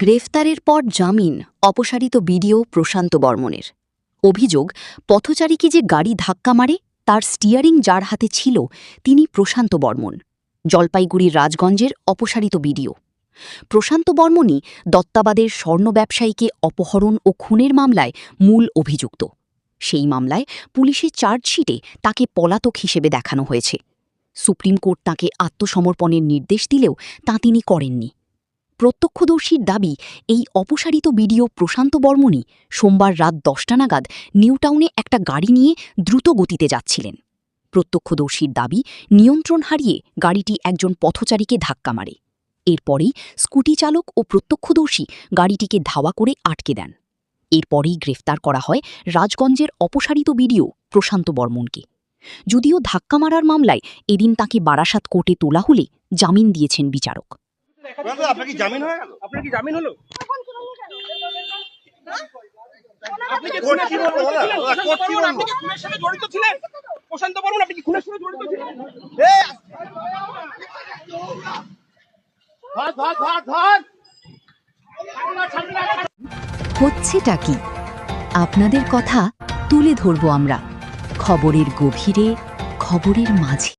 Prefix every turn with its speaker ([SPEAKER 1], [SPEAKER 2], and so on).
[SPEAKER 1] গ্রেফতারের পর জামিন অপসারিত বিডিও প্রশান্ত বর্মনের। অভিযোগ, পথচারীকে যে গাড়ি ধাক্কা মারে তার স্টিয়ারিং যার হাতে ছিল তিনি প্রশান্ত বর্মন, জলপাইগুড়ির রাজগঞ্জের অপসারিত বিডিও। প্রশান্ত বর্মনই দত্তাবাদের স্বর্ণ ব্যবসায়ীকে অপহরণ ও খুনের মামলায় মূল অভিযুক্ত। সেই মামলায় পুলিশের চার্জশিটে তাকে পলাতক হিসেবে দেখানো হয়েছে। সুপ্রিম কোর্ট তাকে আত্মসমর্পণের নির্দেশ দিলেও তা তিনি করেননি। প্রত্যক্ষদর্শীর দাবি, এই অপসারিত বিডিও প্রশান্ত বর্মনই সোমবার রাত 10টা নাগাদ নিউটাউনে একটা গাড়ি নিয়ে দ্রুত গতিতে যাচ্ছিলেন। প্রত্যক্ষদর্শীর দাবি, নিয়ন্ত্রণ হারিয়ে গাড়িটি একজন পথচারীকে ধাক্কা মারে। এরপরেই স্কুটি চালক ও প্রত্যক্ষদর্শী গাড়িটিকে ধাওয়া করে আটকে দেন। এরপরেই গ্রেফতার করা হয় রাজগঞ্জের অপসারিত বিডিও প্রশান্ত বর্মনকে। যদিও ধাক্কা মারার মামলায় এদিন তাকে বারাসাত কোর্টে তোলা হলে জামিন দিয়েছেন বিচারক।
[SPEAKER 2] আপনার কি জামিন হয়ে গেল? আপনার কি জামিন হলো? আপনি কি খুনের সাথে জড়িত ছিলেন? প্রশান্ত বর্মন, আপনি কি খুনের সাথে জড়িত ছিলেন?
[SPEAKER 1] হচ্ছেটা কি? আপনাদের কথা তুলে ধরব আমরা, খবরের গভীরে, খবরের মাঝে।